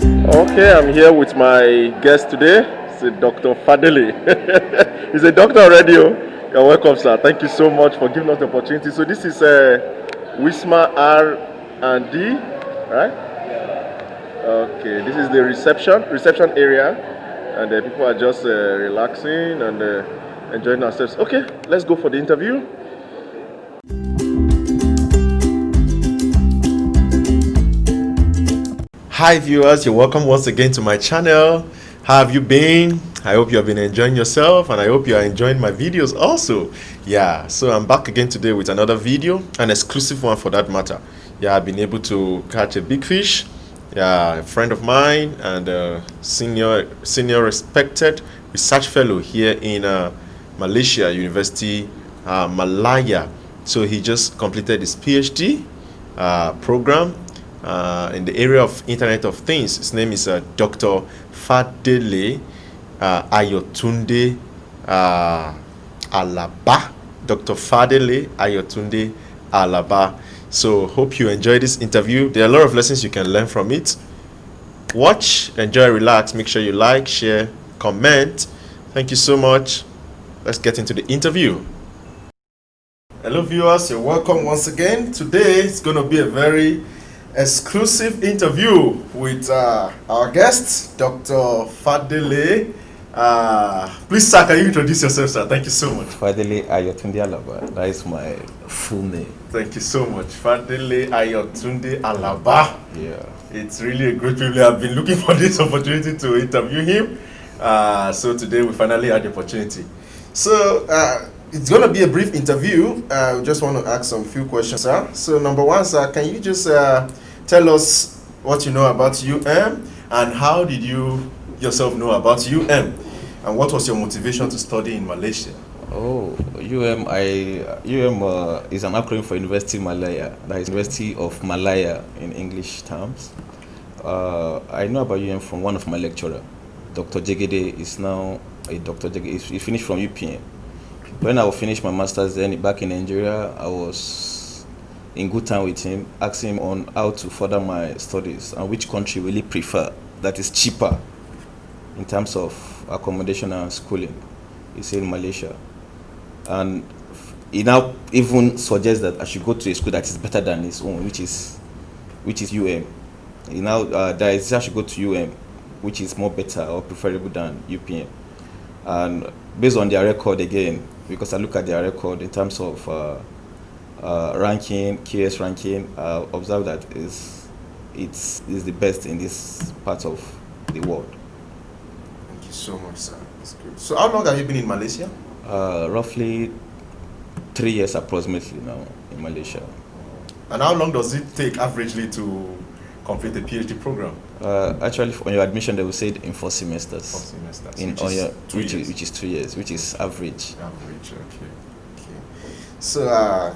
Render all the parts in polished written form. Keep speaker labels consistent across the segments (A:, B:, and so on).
A: Okay, I'm here with my guest today. It's Dr. Fadele. He's a doctor already. You're welcome, sir. Thank you so much for giving us the opportunity. So this is Wisma R and D, right? Okay, this is the reception area, and people are just relaxing and enjoying ourselves. Okay, let's go for the interview. Hi viewers, you're welcome once again to my channel. How have you been? I hope you have been enjoying yourself, and I hope you are enjoying my videos also. Yeah, so I'm back again today with another video, an exclusive one for that matter. Yeah, I've been able to catch a big fish. Yeah, a friend of mine and senior respected research fellow here in Malaysia, University Malaya. So he just completed his PhD program in the area of Internet of Things. His name is Dr. Fadele Ayotunde Alaba. Dr. Fadele Ayotunde Alaba. So hope you enjoy this interview. There are a lot of lessons you can learn from it. Watch, enjoy, relax. Make sure you like, share, comment. Thank you so much. Let's get into the interview. Hello viewers, you're welcome once again. Today it's going to be a very exclusive interview with our guest, Dr. Fadele. Please, sir, can you introduce yourself, sir? Thank you so much.
B: Fadele Ayotunde Alaba. That is my full name.
A: Thank you so much. Fadele Ayotunde Alaba.
B: Yeah.
A: It's really a great privilege. I've been looking for this opportunity to interview him. So today we finally had the opportunity. So it's going to be a brief interview. We just want to ask some few questions, sir. So number one, sir, can you just tell us what you know about UM and how did you yourself know about UM and what was your motivation to study in Malaysia?
B: Oh, UM is an acronym for University of Malaya. That is University of Malaya in English terms. I know about UM from one of my lecturers. Dr. Jegede is now a Dr. Jegede. He finished from UPN. When I finished my master's then back in Nigeria, I was in good time with him, asking him on how to further my studies and which country really prefer that is cheaper in terms of accommodation and schooling. He's in Malaysia. And he now even suggests that I should go to a school that is better than his own, which is UM. He now I should go to UM, which is more better or preferable than UPN. And based on their record again, because I look at their record in terms of ranking, QS ranking, observe that it's the best in this part of the world.
A: Thank you so much, sir. That's good. So how long have you been in Malaysia?
B: Roughly 3 years approximately now in Malaysia.
A: And how long does it take averagely to complete a PhD program?
B: Actually, on your admission, they will say it in 4 semesters.
A: 4 semesters.
B: Which is 2 years, which is average.
A: Average, okay. So,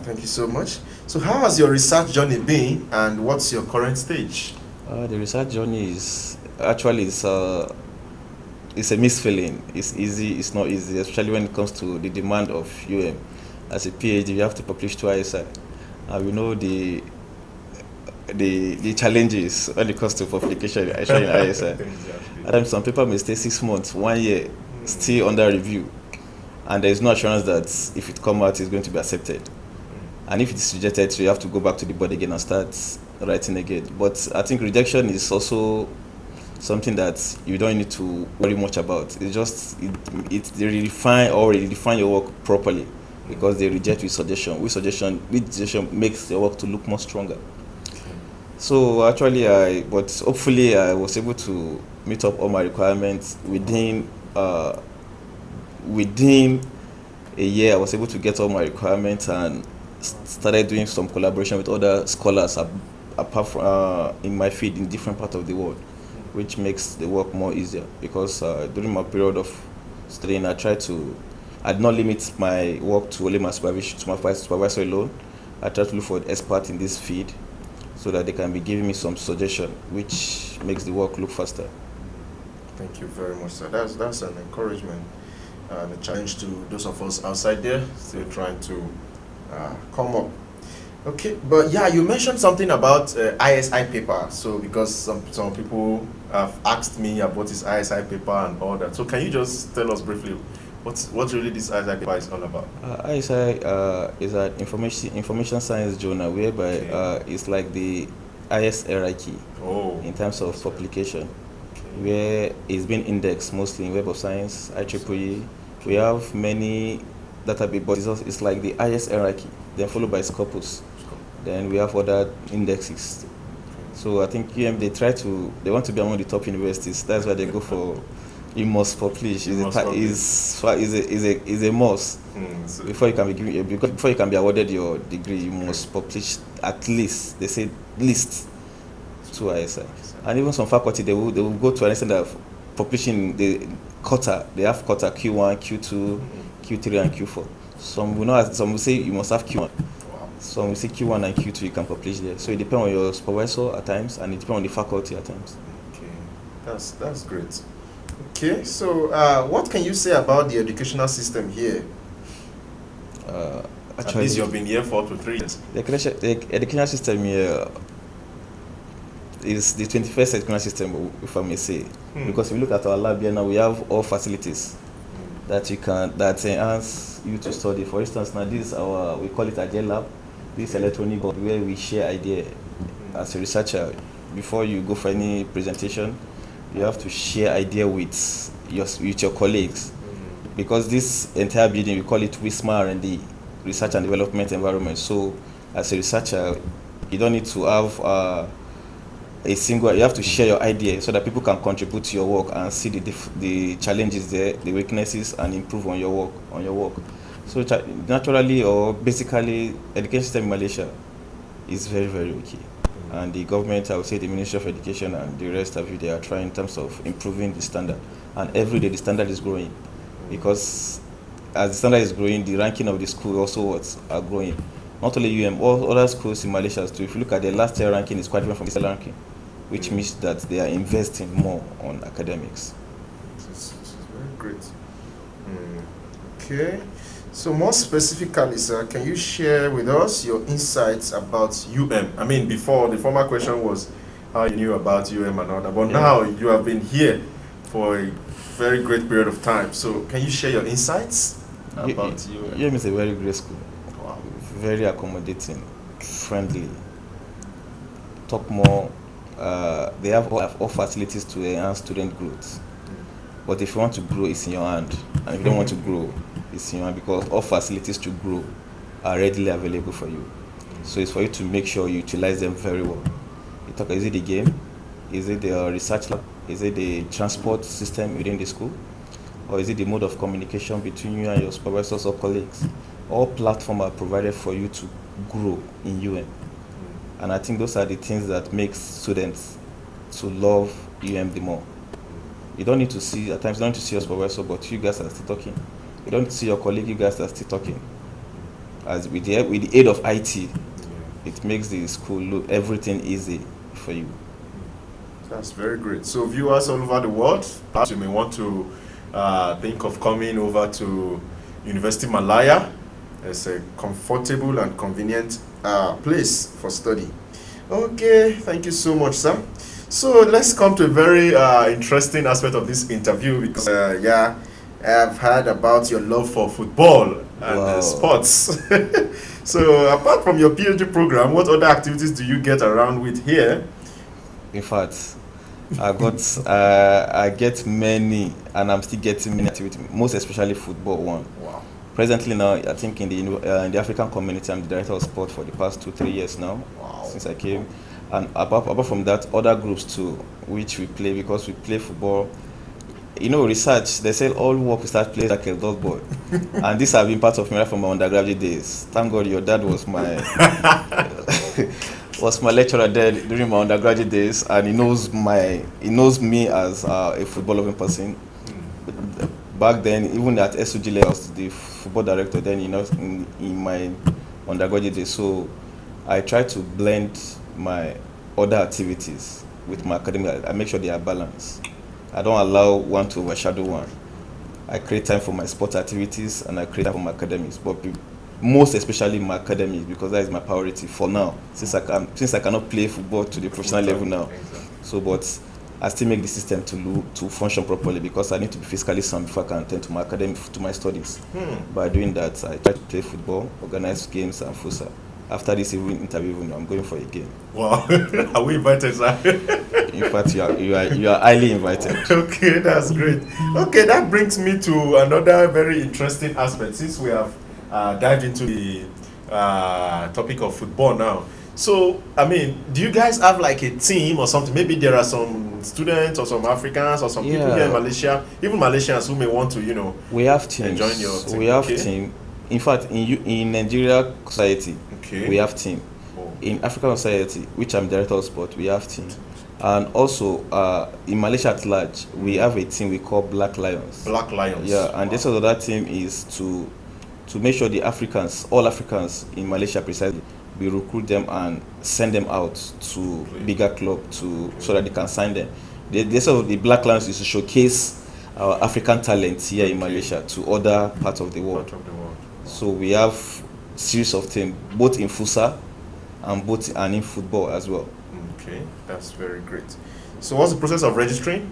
A: thank you so much. So, how has your research journey been, and what's your current stage?
B: The research journey is actually it's a mixed feeling. It's easy, it's not easy, especially when it comes to the demand of UM. As a PhD, you have to publish twice. We know the challenges when it comes to publication, especially in ISI. At times, some people may stay 6 months, 1 year, still under review, and there is no assurance that if it comes out, it's going to be accepted. And if it is rejected, so you have to go back to the board again and start writing again. But I think rejection is also something that you don't need to worry much about. It's just they redefine your work properly, because they reject with suggestion. Which suggestion makes your work to look more stronger. So actually, hopefully I was able to meet up all my requirements within a year. I was able to get all my requirements and started doing some collaboration with other scholars apart from in my field in different parts of the world, which makes the work more easier. Because during my period of studying, I did not limit my work to only my supervisor alone. I tried to look for experts in this field, so that they can be giving me some suggestion, which makes the work look faster.
A: Thank you very much, sir. That's an encouragement and a challenge to those of us outside there still trying to come up. Okay, but yeah, you mentioned something about ISI paper. So because some people have asked me about what is ISI paper and all that. So can you just tell us briefly what really this ISI paper is all about?
B: ISI is an information science journal whereby
A: Okay.
B: it's like the highest hierarchy
A: Oh.
B: in terms of publication,
A: Okay.
B: where it's been indexed mostly in Web of Science, IEEE. We have many database, but it's like the highest hierarchy, then followed by Scopus. Then we have other indexes. So I think they want to be among the top universities. That's why they go for you must publish. Is a must.
A: So
B: Before you can be given, because before you can be awarded your degree, you must publish at least. They say least 2 ISI. And even some faculty they will go to an extent of publishing the quarter. They have quarter Q1, Q2, Q3, and Q4. Some will say you must have Q1. Some will say Q1 and Q2 you can publish there. So it depends on your supervisor at times, and it depends on the faculty at times.
A: Okay, that's great. Okay, so what can you say about the educational system here? At
B: Actually,
A: least you've been here for up to 3 years.
B: the educational system here is the 21st educational system, if I may say. Because if you look at our lab here now, we have all facilities that enhance you to study. For instance, now this is we call it Agile Lab. This electronic board where we share idea. As a researcher, before you go for any presentation, you have to share idea with your colleagues. Because this entire building, we call it WISMA R&D, Research and Development Environment. So as a researcher, you don't need to have you have to share your idea so that people can contribute to your work and see the challenges there, the weaknesses, and improve on your work. So naturally or basically, education system in Malaysia is very, very okay. And the government, I would say the Ministry of Education and the rest of it, they are trying in terms of improving the standard. And every day the standard is growing. Because as the standard is growing, the ranking of the school also are growing. Not only all other schools in Malaysia too. If you look at the last year ranking, it's quite different from this year ranking, which means that they are investing more on academics.
A: This is very great. Okay. So more specifically, sir, can you share with us your insights about I mean, before the former question was how you knew about and all that, but now you have been here for a very great period of time. So can you share your insights about
B: is a very great school.
A: Wow.
B: Very accommodating, friendly. Talk more. They have all facilities to enhance student growth. But if you want to grow, it's in your hand. And if you don't want to grow, it's in your hand, because all facilities to grow are readily available for you. So it's for you to make sure you utilize them very well. Is it the game? Is it the research lab? Is it the transport system within the school? Or is it the mode of communication between you and your supervisors or colleagues? All platforms are provided for you to grow in And I think those are the things that make students to love the more. You don't need to see, at times you don't need to see your supervisor, but you guys are still talking. You don't need to see your colleague, you guys are still talking. As with the aid of IT, it makes the school look everything easy for you.
A: That's very great. So viewers all over the world, perhaps you may want to think of coming over to University of Malaya. It's a comfortable and convenient place for study. Okay, thank you so much, sir. So let's come to a very interesting aspect of this interview, because I've heard about your love for football and sports. So apart from your PhD program, what other activities do you get around with here?
B: In fact, I get many, and I'm still getting many activities, most especially football one.
A: Wow.
B: Presently now, I think in the African community, I'm the director of sport for the past 2-3 years now.
A: Wow.
B: Since I came. And apart from that, other groups too, which we play, because we play football. Research, they say all work we start playing like a dog boy. And this has been part of me right from my undergraduate days. Thank God your dad was my lecturer there during my undergraduate days, and he knows me as a football loving person. Back then, even at SUG, I was the football director then, in my undergraduate days. So I try to blend my other activities with my academic. I make sure they are balanced. I don't allow one to overshadow one. I create time for my sport activities and I create time for my academics. But most especially my academics, because that is my priority for now, since I cannot play football to the professional level now.
A: Exactly.
B: So, but I still make the system to function properly, because I need to be physically sound before I can attend to my to my studies. By doing that, I try to play football, organize games and futsal. After this interview, I'm going for a game.
A: Wow. Are we invited, sir?
B: In fact, you are highly invited.
A: Okay, that's great. Okay, that brings me to another very interesting aspect, since we have dived into the topic of football now. So, I mean, do you guys have like a team or something? Maybe there are some students or some Africans or some people here in Malaysia, even Malaysians who may want to,
B: we have teams.
A: Join your team.
B: We have team. In fact, in Nigeria society, we have team. In African society, which I'm director of sport, we have team. And also, in Malaysia at large, we have a team we call Black Lions.
A: Black Lions.
B: Yeah, and this of that team is to make sure the Africans, all Africans in Malaysia precisely, we recruit them and send them out to bigger club so that they can sign them. The sort of the Black Lions is to showcase our African talent here in Malaysia to other parts of the world. So we have series of teams, both in futsal and in football as well.
A: Okay, that's very great. So what's the process of registering?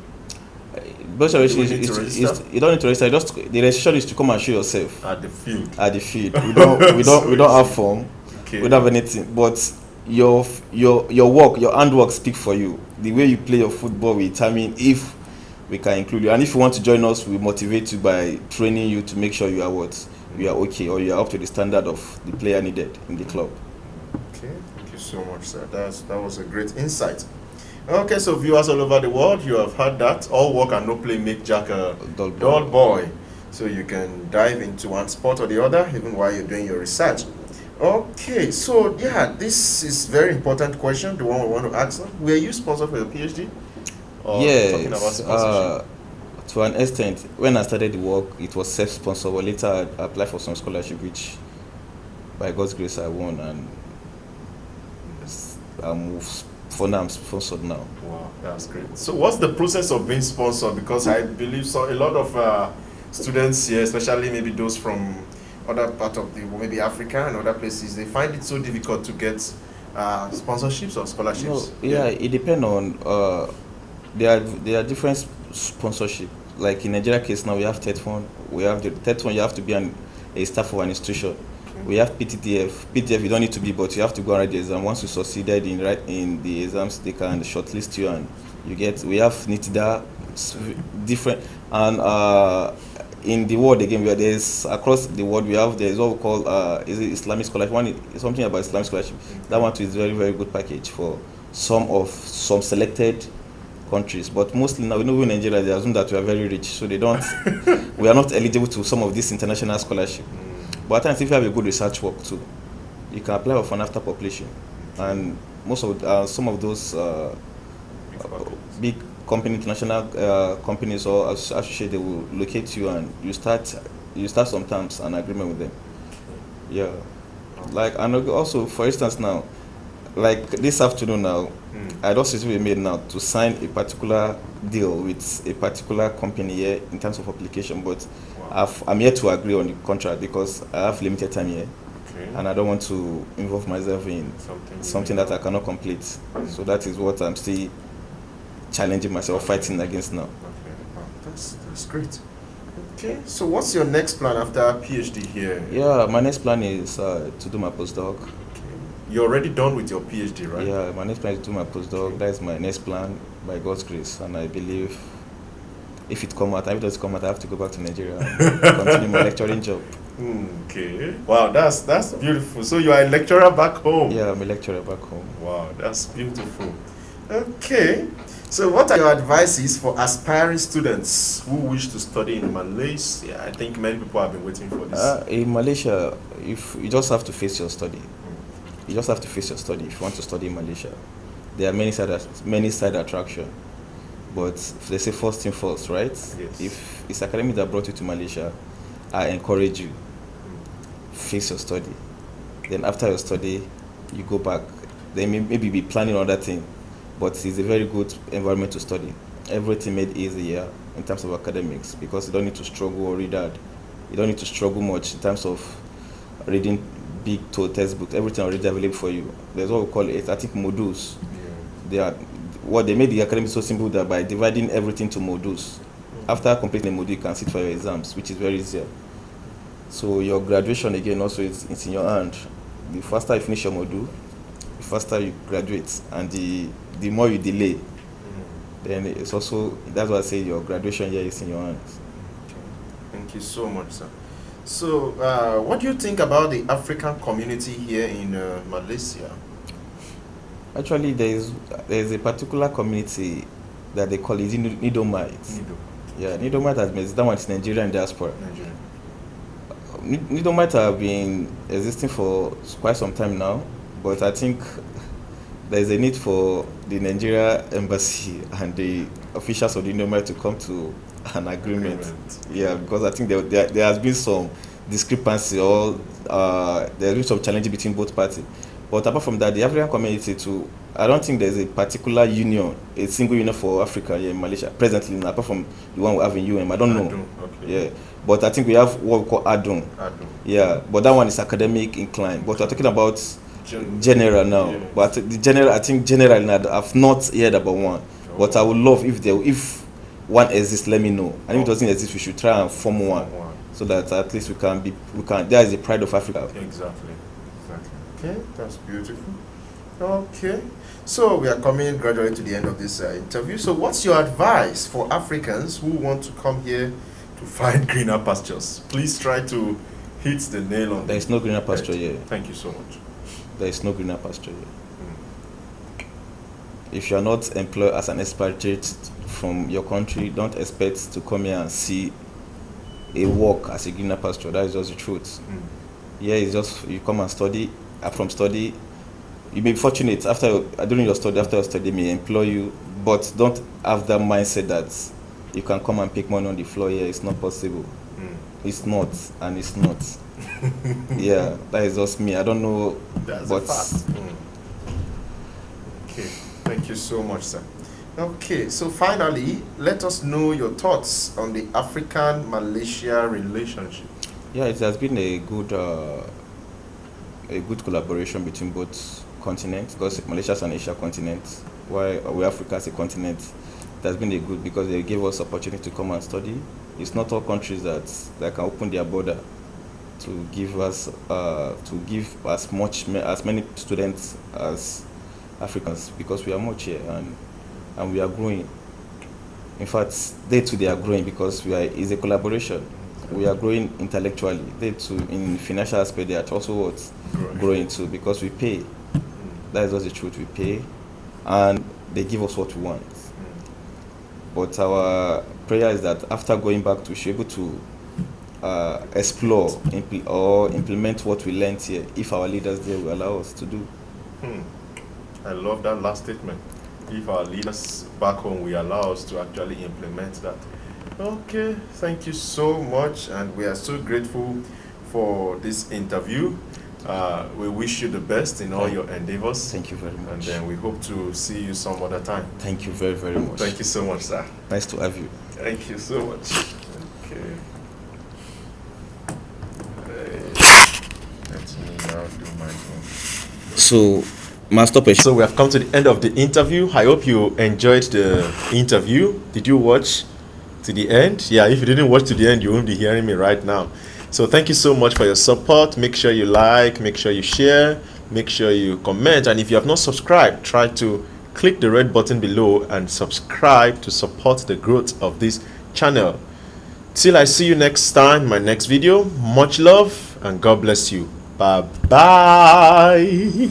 B: But you don't need to register. The registration is to come and show yourself
A: at the field.
B: At the field, we don't have form. Okay. We don't have anything. But your work, your handwork speak for you. The way you play your football will determine if we can include you. And if you want to join us, we motivate you by training you to make sure you are okay, or you are up to the standard of the player needed in the club.
A: Okay, thank you so much, sir. That was a great insight. Okay, so viewers all over the world, you have heard that all work and no play make Jack a dull boy. So you can dive into one sport or the other even while you're doing your research. Okay, so yeah, this is very important question, the one we want to ask. Were you sponsored for your PhD? Or
B: yes,
A: talking about sponsorship?
B: To an extent. When I started the work, it was self-sponsored, but later I applied for some scholarship, which by God's grace I won, and for now I'm sponsored now.
A: Wow, that's great. So what's the process of being sponsored? Because I believe a lot of students here, especially maybe those from other part of maybe Africa and other places, they find it so difficult to get sponsorships or scholarships.
B: No, it depends on there are different sponsorship. Like in Nigeria case now, we have TED fund. We have the TED fund. You have to be a staff of an institution. We have PTTF. PTTF you don't need to be, but you have to go and write the exam. Once you succeeded in the exams, they can shortlist you and you get. We have NITDA, different, and in the world again, there's across the world there's what we call is it Islamic scholarship. One is something about Islamic scholarship. That one too is very, very good package for some selected countries, but mostly now, in Nigeria, they assume that we are very rich, so they don't. We are not eligible to some of this international scholarship. But at times, if you have a good research work too, you can apply for an after population, and most of some of those big international companies or associates, they will locate you and you start sometimes an agreement with them. Yeah, like, and also for instance now, like this afternoon now, I just recently made now to sign a particular deal with a particular company here in terms of application, but I'm here to agree on the contract because I have limited time here, and I don't want to involve myself in something that I cannot complete. So that is what I'm still challenging myself, fighting against now.
A: That's great. Okay, so what's your next plan after PhD here?
B: Yeah, my next plan is to do my postdoc.
A: You're already done with your PhD, right?
B: Yeah, my next plan is to do my postdoc. That is my next plan by God's grace, and I believe if it doesn't come out, I have to go back to Nigeria and continue my lecturing job.
A: Okay. Wow, that's beautiful. So you are a lecturer back home?
B: Yeah, I'm a lecturer back home.
A: Wow, that's beautiful. Okay. So what are your advices for aspiring students who wish to study in Malaysia? I think many people have been waiting for this.
B: In Malaysia, if you just have to face your study. You just have to face your study if you want to study in Malaysia. There are many side attraction, but if they say first thing first, right?
A: Yes.
B: If it's academic that brought you to Malaysia, I encourage you, face your study. Then after your study, you go back. Then maybe be planning other thing, but it's a very good environment to study. Everything made easier in terms of academics because you don't need to struggle or read hard. You don't need to struggle much in terms of reading big textbooks, everything already available for you. There's what we call it, I think, modules. They are what they made the academy so simple that by dividing everything to modules, after completing the module, you can sit for your exams, which is very easier. So your graduation again also it's in your hand. The faster you finish your module, the faster you graduate, and the more you delay, then it's also, that's why I say your graduation year is in your hands.
A: Thank you so much, sir. So, what do you think about the African community here in Malaysia?
B: Actually, there is a particular community that they call it Nidomites. Yeah, Nidomite has been, that one is Nigerian diaspora. Nidomite have been existing for quite some time now, but I think there is a need for the Nigeria embassy and the officials of the Nidomite to come to an agreement. Yeah, because I think there has been some discrepancy, or there has been some challenge between both parties. But apart from that, the African community too, I don't think there's a particular union, a single union for Africa here in Malaysia presently, apart from the one we have in I don't know. Okay. Yeah, but I think we have what we call Adun. Yeah, but that one is academic inclined. But we're talking about general now. Yes. But the general, I think generally I've not heard about one. Oh. But I would love if one exists, let me know. And if it doesn't exist, we should try and form one, so that at least we can. There is a pride of Africa.
A: Exactly. Okay, that's beautiful. Okay, so we are coming gradually to the end of this interview. So what's your advice for Africans who want to come here to find greener pastures? Please try to hit the nail on.
B: There is no greener pasture here.
A: Thank you so much.
B: There is no greener pasture here. If you are not employed as an expatriate from your country, don't expect to come here and see a work as a greener pasture. That is just the truth. Yeah, it's just you come and study. From study, you may be fortunate during your study, after your study, may employ you, but don't have that mindset that you can come and pick money on the floor here. It's not possible. It's not, and it's not. Yeah, that is just me. I don't know.
A: That's a fact. Okay, thank you so much, sir. Okay, so finally, let us know your thoughts on the African-Malaysia relationship.
B: Yeah, it has been a good collaboration between both continents, because Malaysia is an Asia continent, while Africa is a continent. It has been a good, because they gave us opportunity to come and study. It's not all countries that can open their border to give us as many students as Africans, because we are much here and we are growing. In fact, they too, they are growing, because it's a collaboration. We are growing intellectually. They too, in financial aspect, they are also growing too, because we pay. That is just the truth. We pay, and they give us what we want. But our prayer is that after going back, we should be able to explore or implement what we learned here, if our leaders there will allow us to do.
A: I love that last statement. If our leaders back home will allow us to actually implement that. Okay, thank you so much, and we are so grateful for this interview. We wish you the best in all your endeavors.
B: Thank you very much.
A: And then we hope to see you some other time.
B: Thank you very, very much.
A: Thank you so much, sir.
B: Nice to have you.
A: Thank you so much. Okay. Let me now do my own.
B: So, Master.
A: So we have come to the end of the interview. I hope you enjoyed the interview. Did you watch to the end? Yeah, if you didn't watch to the end, you won't be hearing me right now. So thank you so much for your support. Make sure you like, make sure you share, make sure you comment, and if you have not subscribed, try to click the red button below and subscribe to support the growth of this channel. Till I see you next time, my next video, much love and God bless you. Bye bye.